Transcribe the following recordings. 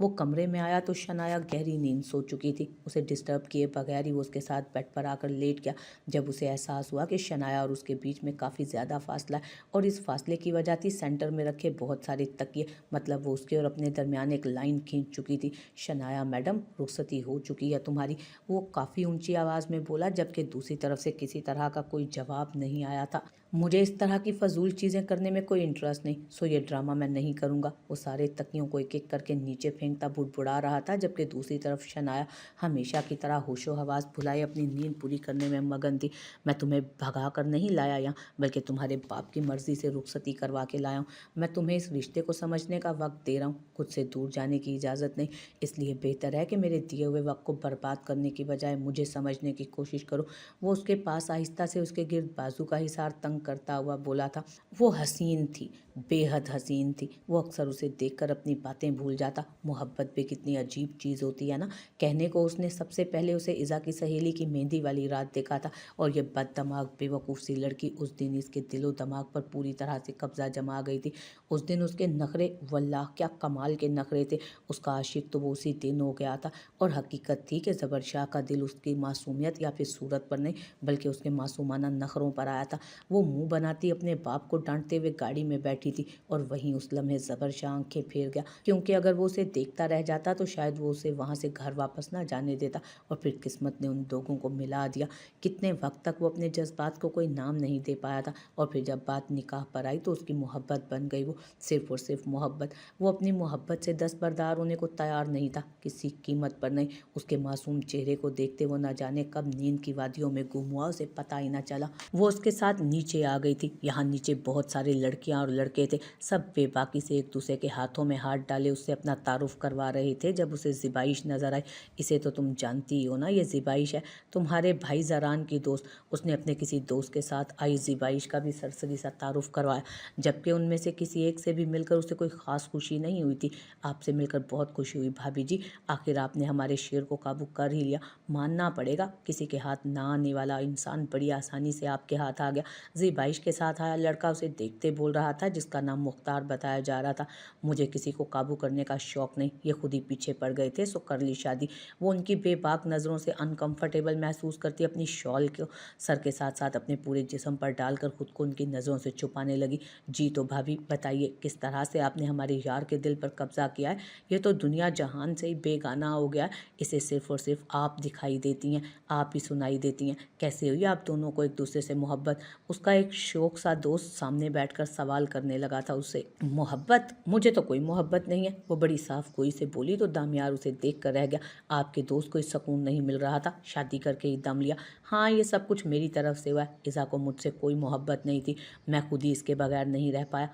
वो कमरे में आया तो शनाया गहरी नींद सो चुकी थी। उसे डिस्टर्ब किए बगैर ही वो उसके साथ बेड पर आकर लेट गया। जब उसे एहसास हुआ कि शनाया और उसके बीच में काफ़ी ज़्यादा फासला है और इस फासले की वजह थी सेंटर में रखे बहुत सारे तकिए, मतलब वो उसके और अपने दरमियान एक लाइन खींच चुकी थी। शनाया मैडम, रुखसती हो चुकी है तुम्हारी, वो काफ़ी ऊंची आवाज़ में बोला, जबकि दूसरी तरफ से किसी तरह का कोई जवाब नहीं आया था। मुझे इस तरह की फजूल चीज़ें करने में कोई इंटरेस्ट नहीं, सो ये ड्रामा मैं नहीं करूँगा। वो सारे तकियों को एक एक करके नीचे फेंकता बुड़बुड़ा रहा था, जबकि दूसरी तरफ शनाया हमेशा की तरह होशो हवास भुलाए अपनी नींद पूरी करने में मगन थी। मैं तुम्हें भगा कर नहीं लाया यहाँ, बल्कि तुम्हारे बाप की मर्जी से रुखसती करवा के लाया हूँ। मैं तुम्हें इस रिश्ते को समझने का वक्त दे रहा हूँ, खुद से दूर जाने की इजाज़त नहीं। इसलिए बेहतर है कि मेरे दिए हुए वक्त को बर्बाद करने की बजाय मुझे समझने की कोशिश करो। वो उसके पास आहिस्ता से उसके गिर्द बाजू का हिसार तंग करता हुआ बोला था। वो हसीन थी, बेहद हसीन थी। वो अक्सर उसे देखकर अपनी बातें भूल जाता। मोहब्बत भी कितनी अजीब चीज़ होती है ना। कहने को उसने सबसे पहले उसे इज़ा की सहेली की मेहंदी वाली रात देखा था, और ये बददिमाग बेवकूफ़ सी लड़की उस दिन इसके दिलो दिमाग पर पूरी तरह से कब्जा जमा गई थी। उस दिन उसके नखरे, वल्लाह क्या कमाल के नखरे थे। उसका आशिक तो वो उसी दिन हो गया था। और हकीकत थी कि ज़बर शाह का दिल उसकी मासूमियत या फिर सूरत पर नहीं, बल्कि उसके मासूमाना नखरों पर आया था। वो मुंह बनाती अपने बाप को डांटते हुए गाड़ी में बैठी थी, और वहीं उस लम्हे ज़बर शाह आंखें फेर गया, क्योंकि अगर वो उसे देखता रह जाता तो शायद वो उसे वहाँ से घर वापस ना जाने देता। और फिर किस्मत ने उन लोगों को मिला दिया। कितने वक्त तक वो अपने जज्बात को कोई नाम नहीं दे पाया था, और फिर जब बात निकाह पर आई तो उसकी मोहब्बत बन गई। वो सिर्फ और सिर्फ मोहब्बत। वो अपनी मोहब्बत से दस्तबरदार होने को तैयार नहीं था, किसी कीमत पर नहीं। उसके मासूम चेहरे को देखते वो न जाने कब नींद की वादियों में गुम हुआ, उसे पता ही न चला। वो उसके साथ नीचे आ गई थी। यहाँ नीचे बहुत सारे लड़कियां और लड़के थे, सब बेबाकी से एक दूसरे के हाथों में हाथ डाले उससे अपना तारुफ करवा रहे थे। जब उसे ज़िबाइश नजर आई, इसे तो तुम जानती ही हो ना, ये ज़िबाइश है, तुम्हारे भाई जरान की दोस्त। उसने अपने किसी दोस्त के साथ आई ज़िबाइश का भी सरसरी सा तारुफ करवाया, जबकि उनमें से किसी एक से भी मिलकर उसे कोई ख़ास खुशी नहीं हुई थी। आपसे मिलकर बहुत खुशी हुई भाभी जी, आखिर आपने हमारे शेर को काबू कर ही लिया। मानना पड़ेगा, किसी के हाथ ना आने वाला इंसान बड़ी आसानी से आपके हाथ आ गया। ज़िबाइश के साथ आया लड़का उसे देखते बोल रहा था, जिसका नाम मुख्तार बताया जा रहा था। मुझे किसी को काबू करने का शौक नहीं, ये खुद ही पीछे पड़ गए थे, सो कर ली शादी। वो उनकी बेबाक नज़रों से अनकंफर्टेबल महसूस करती अपनी शॉल को सर के साथ साथ अपने पूरे जिस्म पर डालकर खुद को उनकी नज़रों से छुपाने लगी। जी तो भाभी बताइए, किस तरह से आपने हमारे यार के दिल पर कब्जा किया है? ये तो दुनिया जहान से ही बेगाना हो गया है। इसे सिर्फ और सिर्फ आप दिखाई देती हैं, आप ही सुनाई देती हैं। कैसे हुई आप दोनों को एक दूसरे से मोहब्बत? उसका एक शौक सा दोस्त सामने बैठकर सवाल करने लगा था उससे। मोहब्बत? मुझे तो कोई मोहब्बत नहीं है, वो बड़ी साफ गोई से बोली। तो दामियार उसे देख कर रह गया। आपके दोस्त को सुकून नहीं मिल रहा था, शादी करके ही दम लिया। हाँ, ये सब कुछ मेरी तरफ से हुआ है। इज़ा को मुझसे कोई मोहब्बत नहीं थी, मैं खुद ही इसके बगैर नहीं रह पाया।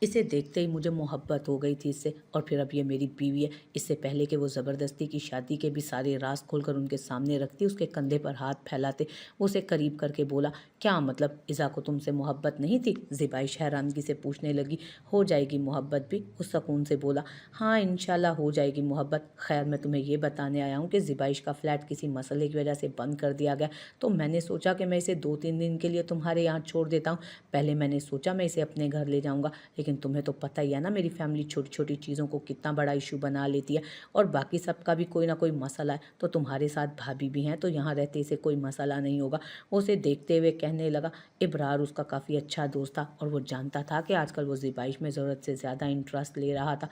इसे देखते ही मुझे मोहब्बत हो गई थी इससे, और फिर अब ये मेरी बीवी है। इससे पहले कि वो ज़बरदस्ती की शादी के भी सारे राज खोलकर उनके सामने रखती, उसके कंधे पर हाथ फैलाते वो उसे करीब करके बोला, क्या मतलब, इज़ा को तुमसे मोहब्बत नहीं थी? ज़िबाइश हैरानगी से पूछने लगी। हो जाएगी मोहब्बत भी, उस सुकून से बोला। हाँ इंशाल्लाह हो जाएगी मोहब्बत। खैर मैं तुम्हें ये बताने आया हूँ कि ज़िबाइश का फ्लैट किसी मसले की वजह से बंद कर दिया गया, तो मैंने सोचा कि मैं इसे 2-3 दिन के लिए तुम्हारे यहाँ छोड़ देता हूँ। पहले मैंने सोचा मैं इसे अपने घर ले जाऊँगा, लेकिन तुम्हें तो पता ही है ना मेरी फैमिली छोटी छोटी चीज़ों को कितना बड़ा इशू बना लेती है, और बाकी सबका भी कोई ना कोई मसला है। तो तुम्हारे साथ भाभी भी हैं, तो यहाँ रहते इसे कोई मसला नहीं होगा। वो उसे देखते हुए कहने लगा। इब्रार उसका काफ़ी अच्छा दोस्त था, और वो जानता था कि आजकल वो ज़िबाइश में ज़रूरत से ज़्यादा इंटरेस्ट ले रहा था,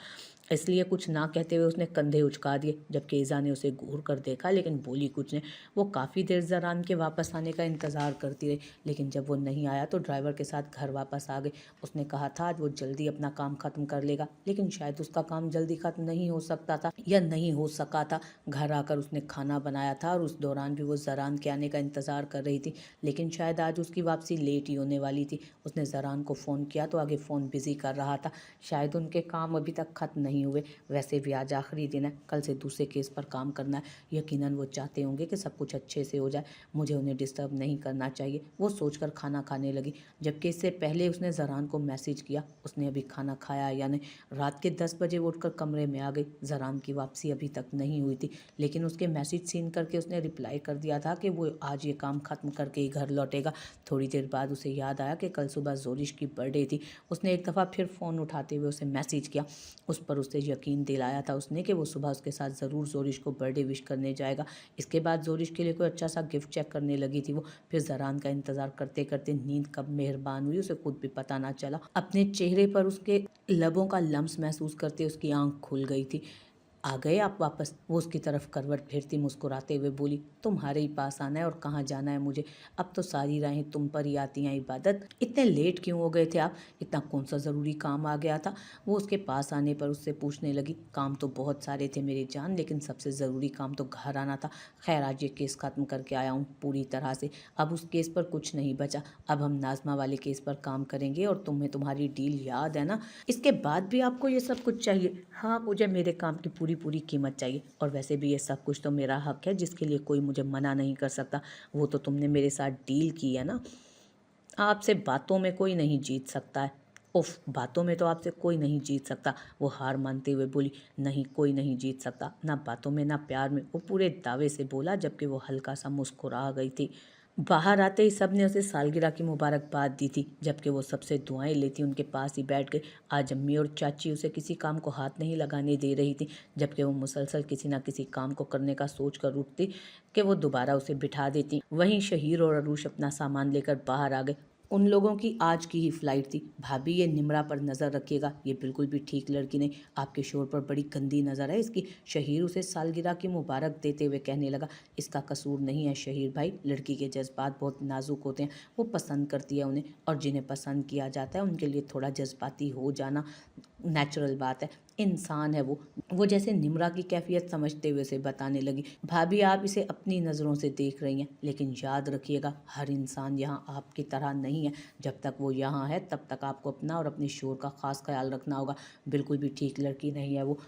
इसलिए कुछ ना कहते हुए उसने कंधे उचका दिए। जबकि ईज़ा ने उसे घूर कर देखा, लेकिन बोली कुछ नहीं। वो काफ़ी देर ज़रान के वापस आने का इंतज़ार करती रही, लेकिन जब वो नहीं आया तो ड्राइवर के साथ घर वापस आ गई। उसने कहा था आज वो जल्दी अपना काम ख़त्म कर लेगा, लेकिन शायद उसका काम जल्दी ख़त्म नहीं हो सकता था या नहीं हो सका था। घर आकर उसने खाना बनाया था, और उस दौरान भी वो ज़रान के आने का इंतज़ार कर रही थी, लेकिन शायद आज उसकी वापसी लेट ही होने वाली थी। उसने ज़रान को फ़ोन किया तो आगे फ़ोन बिज़ी कर रहा था, शायद उनके काम अभी तक ख़त्म नहीं हुए। वैसे भी आज आखिरी दिन है, कल से दूसरे केस पर काम करना है। यकीनन वो चाहते होंगे कि सब कुछ अच्छे से हो जाए, मुझे उन्हें डिस्टर्ब नहीं करना चाहिए, वो सोचकर खाना खाने लगी। जबकि इससे पहले उसने ज़रान को मैसेज किया, उसने अभी खाना खाया या नहीं। रात के 10 बजे उठकर कमरे में आ गई। ज़रान की वापसी अभी तक नहीं हुई थी, लेकिन उसके मैसेज सीन करके उसने रिप्लाई कर दिया था कि वो आज ये काम ख़त्म करके ही घर लौटेगा। थोड़ी देर बाद उसे याद आया कि कल सुबह जोरिश की बर्थडे थी। उसने एक दफ़ा फिर फ़ोन उठाते हुए उसे मैसेज किया। उस पर उसने उसे यकीन दिलाया था उसने कि वो सुबह उसके साथ ज़रूर ज़ोरिश को बर्थडे विश करने जाएगा। इसके बाद ज़ोरिश के लिए कोई अच्छा सा गिफ्ट चेक करने लगी थी वो। फिर ज़रान का इंतज़ार करते करते नींद कब मेहरबान हुई उसे खुद भी पता ना चला। अपने चेहरे पर उसके लबों का लम्स महसूस करते उसकी आंख खुल गई थी। आ गए आप वापस? वो उसकी तरफ करवट फेरती मुस्कुराते हुए बोली, तुम्हारे ही पास आना है और कहाँ जाना है मुझे? अब तो सारी राहें तुम पर ही आती हैं इबादत। इतने लेट क्यों हो गए थे आप? इतना कौन सा ज़रूरी काम आ गया था? वो उसके पास आने पर उससे पूछने लगी। काम तो बहुत सारे थे मेरी जान, लेकिन सबसे ज़रूरी काम तो घर आना था। खैर आज ये केस ख़त्म करके आया हूँ पूरी तरह से। अब उस केस पर कुछ नहीं बचा। अब हम नाज़मा वाले केस पर काम करेंगे और तुम्हें तुम्हारी डील याद है ना? इसके बाद भी आपको ये सब कुछ चाहिए? हाँ, मुझे मेरे काम की पूरी पूरी कीमत चाहिए, और वैसे भी ये सब कुछ तो मेरा हक है जिसके लिए कोई मुझे मना नहीं कर सकता। वो तो तुमने मेरे साथ डील की है ना। आपसे बातों में कोई नहीं जीत सकता है। उफ, बातों में तो आपसे कोई नहीं जीत सकता। वो हार मानते हुए बोली, नहीं कोई नहीं जीत सकता, ना बातों में ना प्यार में। वो पूरे दावे से बोला जबकि वो हल्का सा मुस्कुरा गई थी। बाहर आते ही सबने उसे सालगिरह की मुबारकबाद दी थी, जबकि वो सबसे दुआएं लेती उनके पास ही बैठ गई। आज अम्मी और चाची उसे किसी काम को हाथ नहीं लगाने दे रही थी, जबकि वो मुसलसल किसी न किसी काम को करने का सोच कर उठती कि वो दोबारा उसे बिठा देती। वहीं शहीर और अरूश अपना सामान लेकर बाहर आ गए। उन लोगों की आज की ही फ्लाइट थी। भाभी ये निम्रा पर नज़र रखिएगा, ये बिल्कुल भी ठीक लड़की नहीं। आपके शोर पर बड़ी गंदी नज़र है इसकी। शहीर उसे सालगिरह की मुबारक देते हुए कहने लगा, इसका कसूर नहीं है शहीर भाई, लड़की के जज्बात बहुत नाजुक होते हैं। वो पसंद करती है उन्हें, और जिन्हें पसंद किया जाता है उनके लिए थोड़ा जज्बाती हो जाना नेचुरल बात है। इंसान है वो जैसे निम्रा की कैफियत समझते हुए उसे बताने लगी, भाभी आप इसे अपनी नज़रों से देख रही हैं, लेकिन याद रखिएगा हर इंसान यहाँ आपकी तरह नहीं है। जब तक वो यहाँ है तब तक आपको अपना और अपने शोर का खास ख्याल रखना होगा। बिल्कुल भी ठीक लड़की नहीं है वो।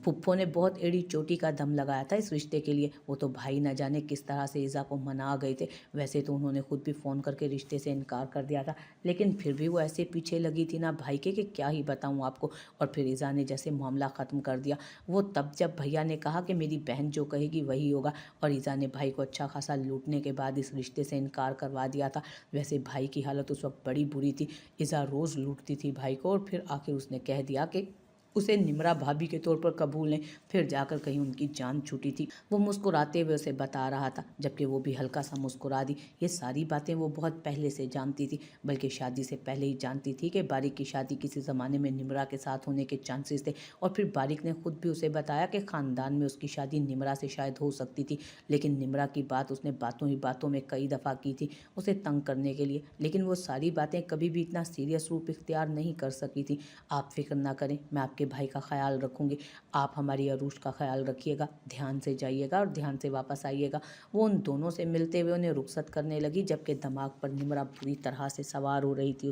फुप्पो ने बहुत एड़ी चोटी का दम लगाया था इस रिश्ते के लिए। वो तो भाई न जाने किस तरह से ईज़ा को मना गए थे। वैसे तो उन्होंने खुद भी फ़ोन करके रिश्ते से इनकार कर दिया था, लेकिन फिर भी वो ऐसे पीछे लगी थी ना भाई के कि क्या ही बताऊं आपको। और फिर ईज़ा ने जैसे मामला ख़त्म कर दिया वो तब, जब भैया ने कहा कि मेरी बहन जो कहेगी वही होगा, और ईज़ा ने भाई को अच्छा खासा लूटने के बाद इस रिश्ते से इनकार करवा दिया था। वैसे भाई की हालत उस वक्त बड़ी बुरी थी। ईज़ा रोज़ लूटती थी भाई को, और फिर आखिर उसने कह दिया कि उसे निम्रा भाभी के तौर पर कबूल लें। फिर जाकर कहीं उनकी जान छूटी थी। वो मुस्कुराते हुए उसे बता रहा था, जबकि वो भी हल्का सा मुस्कुरा दी। ये सारी बातें वो बहुत पहले से जानती थी, बल्कि शादी से पहले ही जानती थी कि बारिक की शादी किसी ज़माने में निम्रा के साथ होने के चांसेस थे। और फिर बारिक ने खुद भी उसे बताया कि ख़ानदान में उसकी शादी निम्रा से शायद हो सकती थी, लेकिन निम्रा की बात उसने बातों ही बातों में कई दफ़ा की थी उसे तंग करने के लिए। लेकिन वो सारी बातें कभी भी इतना सीरियस रूप इख्तियार नहीं कर सकी थी। आप फिक्र ना करें, मैं आपके भाई का ख्याल रखूंगी। आप हमारी अरूश का ख्याल रखिएगा। ध्यान से जाइएगा और ध्यान से वापस आइएगा। वो उन दोनों से मिलते हुए उन्हें रुखसत करने लगी, जबकि दिमाग पर निम्रा बुरी तरह से सवार हो रही थी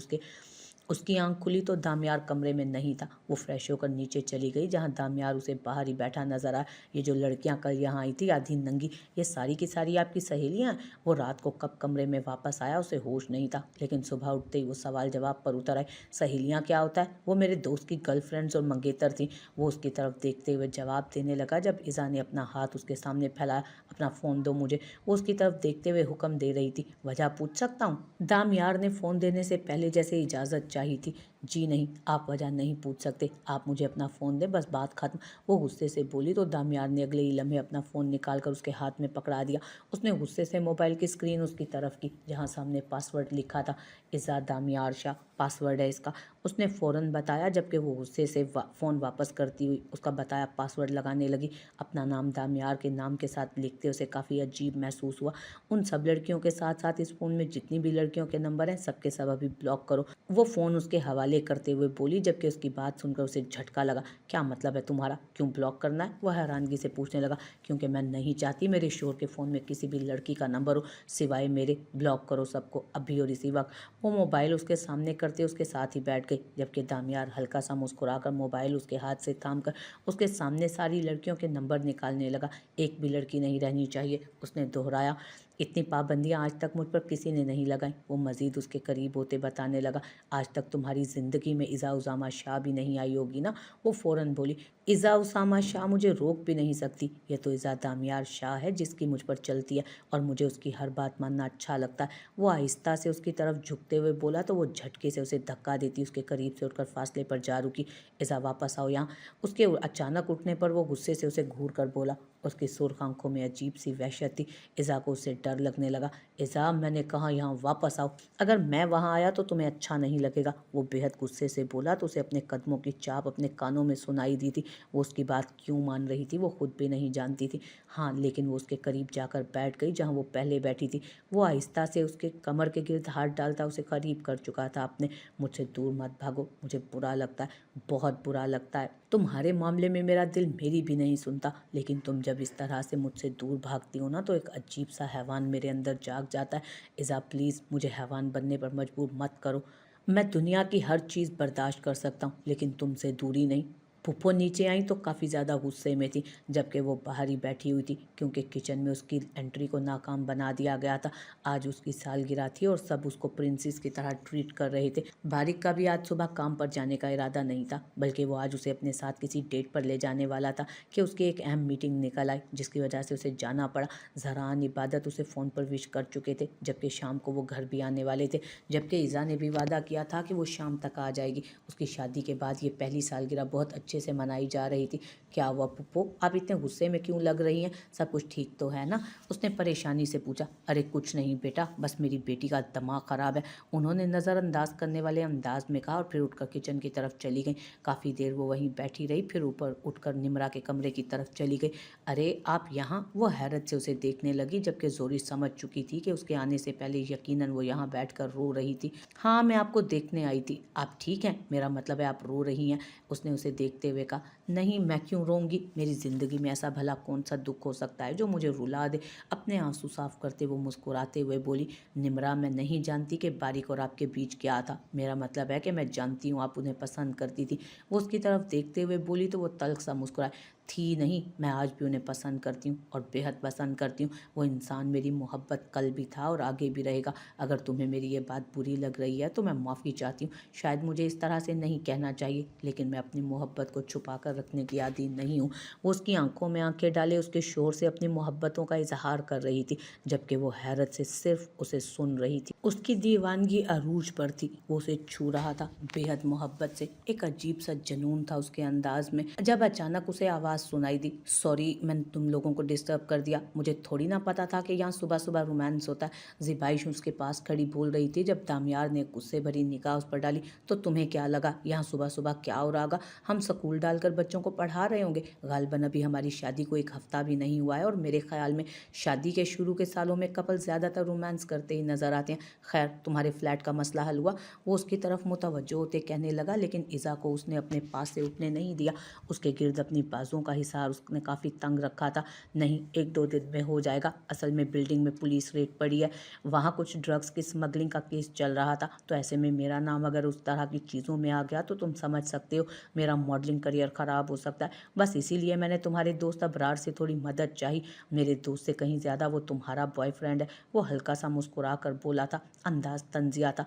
उसकी आंख खुली तो दामियार कमरे में नहीं था। वो फ्रेश होकर नीचे चली गई, जहां दामियार उसे बाहर ही बैठा नजर आया। ये जो लड़कियां कल यहाँ आई थी आधी नंगी, ये सारी की सारी आपकी सहेलियां? वो रात को कब कमरे में वापस आया उसे होश नहीं था, लेकिन सुबह उठते ही वो सवाल जवाब पर उतर आए। सहेलियां क्या होता है? वो मेरे दोस्त की गर्लफ्रेंड्स और मंगेतर थी। वो उसकी तरफ देखते हुए जवाब देने लगा, जब ईज़ा ने अपना हाथ उसके सामने फैलाया। अपना फ़ोन दो मुझे। वो उसकी तरफ देखते हुए हुक्म दे रही थी। वजह पूछ सकता हूँ? दामियार ने फ़ोन देने से पहले जैसे इजाज़त चाहिए थी। जी नहीं, आप वजह नहीं पूछ सकते। आप मुझे अपना फ़ोन दें, बस बात खत्म। वो गुस्से से बोली तो दामियार ने अगले ही लम्हे अपना फ़ोन निकालकर उसके हाथ में पकड़ा दिया। उसने गुस्से से मोबाइल की स्क्रीन उसकी तरफ की, जहाँ सामने पासवर्ड लिखा था, इज़ा दामियार शाह पासवर्ड है इसका। उसने फ़ौरन बताया, जबकि वो गुस्से से फ़ोन वापस करती हुई उसका बताया पासवर्ड लगाने लगी। अपना नाम दामियार के नाम के साथ लिखते उसे काफ़ी अजीब महसूस हुआ। उन सब लड़कियों के साथ साथ इस फ़ोन में जितनी भी लड़कियों के नंबर हैं सबके सब अभी ब्लॉक करो। वो फ़ोन उसके हवाले करते हुए बोली, जबकि उसकी बात सुनकर उसे झटका लगा। क्या मतलब है तुम्हारा? क्यों ब्लॉक करना है? वह हैरानगी से पूछने लगा। क्योंकि मैं नहीं चाहती मेरे शोर के फ़ोन में किसी भी लड़की का नंबर हो सिवाय मेरे। ब्लॉक करो सबको अभी और इसी वक्त। वो मोबाइल उसके सामने करते उसके साथ ही बैठ गई, जबकि दामियार हल्का सा मुस्कुराकर मोबाइल उसके हाथ से थामकर उसके सामने सारी लड़कियों के नंबर निकालने लगा। एक भी लड़की नहीं रहनी चाहिए, उसने दोहराया। इतनी पाबंदियां आज तक मुझ पर किसी ने नहीं लगाई। वो मजीद उसके करीब होते बताने लगा, आज तक तुम्हारी ज़िंदगी में इज़ा उसामा शाह भी नहीं आई होगी ना। वो फ़ौरन बोली, इज़ा उसामा शाह मुझे रोक भी नहीं सकती। यह तो इज़ा दामियार शाह है जिसकी मुझ पर चलती है और मुझे उसकी हर बात मानना अच्छा लगता है। वो आहिस्ता से उसकी तरफ झुकते हुए बोला तो वो झटके से उसे धक्का देती उसके करीब से उठकर फासले पर जा रुकी। इज़ा वापस आओ यहाँ। उसके अचानक उठने पर वो गुस्से से उसे घूर कर बोला। उसकी सुर्ख आंखों में अजीब सी वहशत थी। इज़ा को उससे डर लगने लगा। इज़ा, मैंने कहा यहाँ वापस आओ, अगर मैं वहाँ आया तो तुम्हें अच्छा नहीं लगेगा। वो बेहद गुस्से से बोला तो उसे अपने कदमों की चाप अपने कानों में सुनाई दी थी। वो उसकी बात क्यों मान रही थी वो खुद भी नहीं जानती थी। हाँ, लेकिन वो उसके करीब जाकर बैठ गई जहाँ वो पहले बैठी थी। वो आहिस्ता से उसके कमर के गिर्द हाथ डालता उसे करीब कर चुका था। अपने मुझसे दूर मत भागो, मुझे बुरा लगता है, बहुत बुरा लगता है। तुम्हारे मामले में मेरा दिल मेरी भी नहीं सुनता, लेकिन तुम जब इस तरह से मुझसे दूर भागती हो ना तो एक अजीब सा हैवान मेरे अंदर जाग जाता है। इज़ा, प्लीज़ मुझे हैवान बनने पर मजबूर मत करो। मैं दुनिया की हर चीज़ बर्दाश्त कर सकता हूँ, लेकिन तुमसे दूरी नहीं। फूफो नीचे आई तो काफ़ी ज़्यादा गुस्से में थी, जबकि वो बाहर ही बैठी हुई थी, क्योंकि किचन में उसकी एंट्री को नाकाम बना दिया गया था। आज उसकी सालगिरह थी और सब उसको प्रिंसेस की तरह ट्रीट कर रहे थे। बारिक का भी आज सुबह काम पर जाने का इरादा नहीं था, बल्कि वो आज उसे अपने साथ किसी डेट पर ले जाने वाला था कि उसकी एक अहम मीटिंग निकल आई, जिसकी वजह से उसे जाना पड़ा। जहरान इबादत उसे फ़ोन पर विश कर चुके थे, जबकि शाम को वो घर भी आने वाले थे। जबकि इज़ा ने भी वादा किया था कि वो शाम तक आ जाएगी। उसकी शादी के बाद ये पहली सालगिरह बहुत अच्छे से मनाई जा रही थी। क्या हुआ पुप्पो, आप इतने गुस्से में क्यों लग रही हैं? सब कुछ ठीक तो है ना? उसने परेशानी से पूछा। अरे कुछ नहीं बेटा, बस मेरी बेटी का दिमाग ख़राब है, उन्होंने नज़रअंदाज करने वाले अंदाज में कहा और फिर उठकर किचन की तरफ चली गई। काफ़ी देर वो वहीं बैठी रही, फिर ऊपर उठकर निमरा के कमरे की तरफ चली गई। अरे आप यहाँ? वो हैरत से उसे देखने लगी, जबकि जोरी समझ चुकी थी कि उसके आने से पहले यकीनन वो यहाँ बैठकर रो रही थी। हाँ, मैं आपको देखने आई थी। आप ठीक हैं? मेरा मतलब है आप रो रही हैं? उसने उसे देखते हुए कहा। नहीं, मैं क्यों रोऊंगी? मेरी ज़िंदगी में ऐसा भला कौन सा दुख हो सकता है जो मुझे रुला दे? अपने आंसू साफ करते वो मुस्कुराते हुए बोली, निमरा, मैं नहीं जानती कि बारिक और आपके बीच क्या था। मेरा मतलब है कि मैं जानती हूँ आप उन्हें पसंद करती थी। वो उसकी तरफ देखते हुए बोली तो वो तल्ख सा मुस्कुराए। थी नहीं, मैं आज भी उन्हें पसंद करती हूँ और बेहद पसंद करती हूँ। वो इंसान मेरी मोहब्बत कल भी था और आगे भी रहेगा। अगर तुम्हें मेरी ये बात बुरी लग रही है तो मैं माफ़ी चाहती हूँ। शायद मुझे इस तरह से नहीं कहना चाहिए, लेकिन मैं अपनी मोहब्बत को छुपा कर रखने की आदी नहीं हूँ। वो उसकी आंखों में आंखें डाले उसके शोर से अपनी मोहब्बतों का इजहार कर रही थी, जबकि वो हैरत से सिर्फ उसे सुन रही थी। उसकी दीवानगी अरूज पर थी। वो उसे छू रहा था बेहद मोहब्बत से। एक अजीब सा जुनून था उसके अंदाज में। जब अचानक उसे आवाज़ सुनाई दी, सॉरी मैंने तुम लोगों को डिस्टर्ब कर दिया, मुझे थोड़ी ना पता था कि यहाँ सुबह सुबह रोमांस होता है। ज़िबाइश उसके पास खड़ी बोल रही थी। जब दामियार ने गुस्से भरी निगाह उस पर डाली, तो तुम्हें क्या लगा यहाँ सुबह सुबह क्या हो रहा होगा? हम स्कूल डालकर बच्चों को पढ़ा रहे होंगे। गालिबन अभी हमारी शादी को एक हफ्ता भी नहीं हुआ है और मेरे ख्याल में शादी के शुरू के सालों में कपल ज़्यादातर रोमांस करते ही नजर आते हैं। खैर, तुम्हारे फ्लैट का मसला हल हुआ? वो उसकी तरफ मुतवज्जो होते कहने लगा, लेकिन इज़ा को उसने अपने पास से उठने नहीं दिया। उसके गिर्द अपनी बाजुओं का हिसार उसने काफ़ी तंग रखा था। नहीं, 1-2 दिन में हो जाएगा। असल में बिल्डिंग में पुलिस रेड पड़ी है, वहाँ कुछ ड्रग्स की स्मगलिंग का केस चल रहा था, तो ऐसे में मेरा नाम अगर उस तरह की चीज़ों में आ गया तो तुम समझ सकते हो मेरा मॉडलिंग करियर ख़राब हो सकता है। बस इसीलिए मैंने तुम्हारे दोस्त अबरार से थोड़ी मदद चाही। मेरे दोस्त से कहीं ज़्यादा वो तुम्हारा बॉयफ्रेंड है। वो हल्का सा मुस्कुरा कर बोला था, अंदाज तंजिया था।